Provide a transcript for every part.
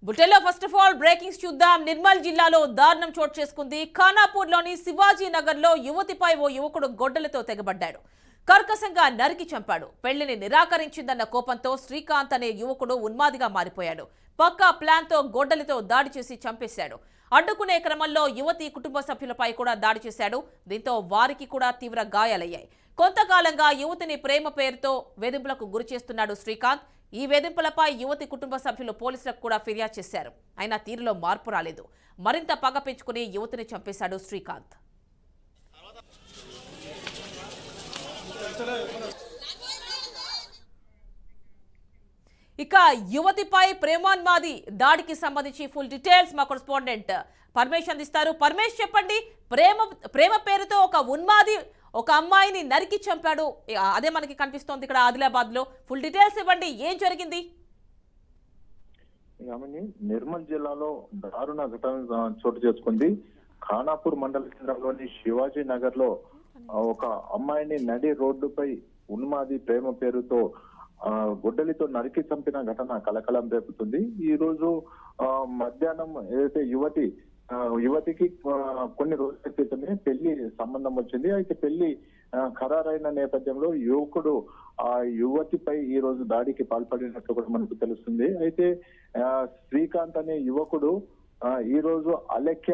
బుటెలో first of all breakings చూద్దాం. నిర్మల్ జిల్లాలో దారుణం చోటు చేసుకుంది. ఖానాపూర్లోని శివాజీ నగర్లో యువతిపై ఓ యువకుడు గొడ్డలతో తెగబడ్డాడు. కర్కశంగా నరికి చంపాడు. పెళ్లిని నిరాకరించిందన్న కోపంతో శ్రీకాంత్ అనే యువకుడు ఉన్మాదిగా మారిపోయాడు. పక్కా ప్లాన్తో గొడ్డలితో దాడి చేసి చంపేశాడు. అడ్డుకునే క్రమంలో యువతి కుటుంబ సభ్యులపై కూడా దాడి చేశాడు. దీంతో వారికి కూడా తీవ్ర గాయాలయ్యాయి. కొంతకాలంగా యువతిని ప్రేమ పేరుతో వేధింపులకు గురి చేస్తున్నాడు శ్రీకాంత్. ఈ వేధింపులపై యువతి కుటుంబ సభ్యులు పోలీసులకు కూడా ఫిర్యాదు చేశారు. అయినా తీరులో మార్పు రాలేదు. మరింత పగ పెంచుకుని యువతిని చంపేశాడు శ్రీకాంత్. ఇక యువతిపై ప్రేమాన్మాది దాడికి సంబంధించి ఫుల్ డీటెయిల్స్ మా కరెస్పాండెంట్ పరమేష్ అందిస్తారు. పరమేష్, చెప్పండి. ప్రేమ పేరుతో ఒక ఉన్మాది ఒక అమ్మాయిని నరికి చంపాడు, అదే మనకి కనిపిస్తోంది ఇక్కడ ఆదిలాబాద్ లో. ఫుల్ డీటెయిల్స్ ఇవ్వండి, ఏం జరిగింది? నిర్మల్ జిల్లాలో దారుణ ఘటన చోటు చేసుకుంది. ఖానాపూర్ మండల కేంద్రంలోని శివాజీ నగర్ లో ఒక అమ్మాయిని నడి రోడ్డుపై ఉన్మాది ప్రేమ పేరుతో గొడ్డలితో నరికి చంపిన ఘటన కలకలం రేపుతుంది. ఈ రోజు మధ్యాహ్నం ఏదైతే యువతికి కొన్ని రోజుల క్రితమే పెళ్లి సంబంధం వచ్చింది. అయితే పెళ్లి ఖరారైన నేపథ్యంలో యువకుడు ఆ యువతిపై ఈ రోజు దాడికి పాల్పడినట్లు కూడా మనకు తెలుస్తుంది. అయితే శ్రీకాంత్ అనే యువకుడు ఈ రోజు అలెఖ్య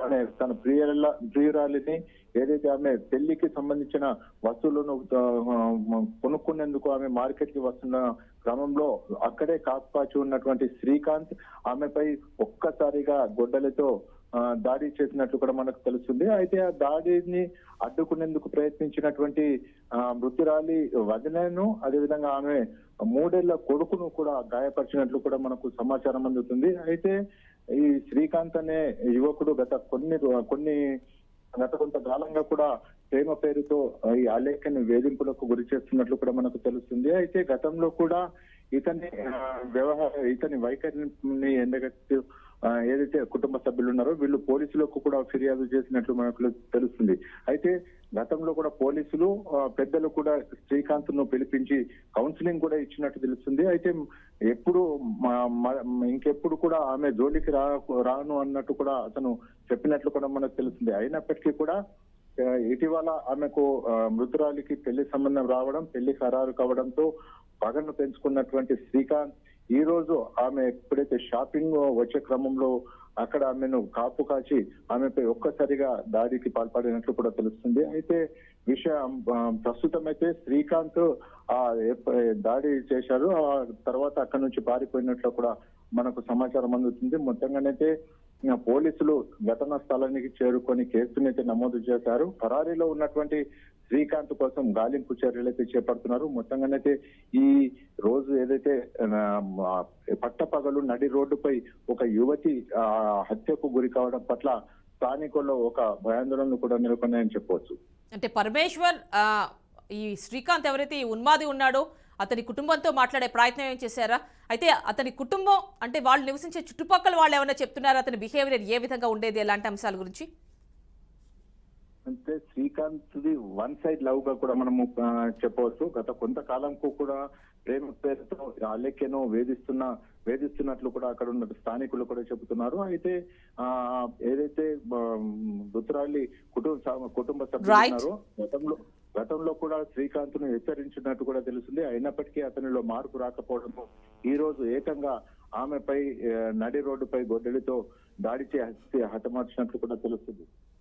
అనే తన ప్రియురాలిని ఏదైతే ఆమె పెళ్లికి సంబంధించిన వస్తువులను కొనుక్కునేందుకు ఆమె మార్కెట్ కి వస్తున్న క్రమంలో అక్కడే కాపాచి ఉన్నటువంటి శ్రీకాంత్ ఆమెపై ఒక్కసారిగా గొడ్డలితో దాడి చేసినట్లు కూడా మనకు తెలుస్తుంది. అయితే ఆ దాడిని అడ్డుకునేందుకు ప్రయత్నించినటువంటి మృతురాలి వదినను, అదేవిధంగా ఆమె 3 ఏళ్ల కొడుకును కూడా గాయపరిచినట్లు కూడా మనకు సమాచారం అందుతుంది. అయితే ఈ శ్రీకాంత్ అనే యువకుడు గత కొంతకాలంగా కూడా ప్రేమ పేరుతో ఈ అలేఖ్యని వేధింపులకు గురి చేస్తున్నట్లు కూడా మనకు తెలుస్తుంది. అయితే గతంలో కూడా ఇతని వైఖరిని ఎండగట్టు ఏదైతే కుటుంబ సభ్యులు ఉన్నారో వీళ్ళు పోలీసులకు కూడా ఫిర్యాదు చేసినట్లు మనకు తెలుస్తుంది. అయితే గతంలో కూడా పోలీసులు పెద్దలు కూడా శ్రీకాంత్ ను పిలిపించి కౌన్సిలింగ్ కూడా ఇచ్చినట్టు తెలుస్తుంది. అయితే ఇంకెప్పుడు కూడా ఆమె జోలికి రాను అన్నట్టు కూడా అతను చెప్పినట్లు కూడా మనకు తెలుస్తుంది. అయినప్పటికీ కూడా ఇటీవల ఆమెకు మృతురాలికి పెళ్లి సంబంధం రావడం, పెళ్లి ఖరారు కావడంతో పగను పెంచుకున్నటువంటి శ్రీకాంత్ ఈ రోజు ఆమె ఎప్పుడైతే షాపింగ్ వచ్చే క్రమంలో అక్కడ ఆమెను కాపు కాచి ఆమెపై ఒక్కసారిగా దాడికి పాల్పడినట్లు కూడా తెలుస్తుంది. అయితే ప్రస్తుతం అయితే శ్రీకాంత్ దాడి చేశారు. ఆ తర్వాత అక్కడి నుంచి పారిపోయినట్లు కూడా మనకు సమాచారం అందుతుంది. మొత్తంగానైతే పోలీసులు ఘటనా స్థలానికి చేరుకొని కేసును అయితే నమోదు చేశారు. పరారీలో ఉన్నటువంటి శ్రీకాంత్ కోసం గాలింపు చర్యలు అయితే చేపడుతున్నారు. మొత్తంగానైతే ఈ రోజు ఏదైతే పట్టపగలు నడి రోడ్డుపై ఒక యువతి హత్యకు గురి కావడం పట్ల స్థానికుల్లో ఒక భయాందోళనలు కూడా నెలకొన్నాయని చెప్పవచ్చు. అంటే పరమేశ్వర్, ఈ శ్రీకాంత్ ఎవరైతే ఈ ఉన్మాది ఉన్నాడో అతని కుటుంబంతో మాట్లాడే ప్రయత్నం ఏం చేశారా? అయితే అతని కుటుంబం అంటే వాళ్ళు నివసించే చుట్టుపక్కల వాళ్ళు ఏమైనా చెప్తున్నారా అతని బిహేవియర్ ఏ విధంగా ఉండేది, ఎలాంటి అంశాల గురించి? అంటే Srikanth the one side love గా కూడా మనము చెప్పవచ్చు. గత కొంతకాలంకు కూడా ప్రేమ పేరుతో అలెఖ్యను వేధిస్తున్నట్లు కూడా అక్కడ ఉన్న స్థానికులు కూడా చెబుతున్నారు. అయితే ఏదైతే మృతురాలి కుటుంబ సభ్యులు ఉన్నారో గతంలో కూడా శ్రీకాంత్ ను హెచ్చరించినట్టు కూడా తెలుస్తుంది. అయినప్పటికీ అతనిలో మార్పు రాకపోవడంతో ఈ రోజు ఏకంగా ఆమెపై నడి రోడ్డుపై గొడ్డలితో దాడి చేసి హతమార్చినట్లు కూడా తెలుస్తుంది.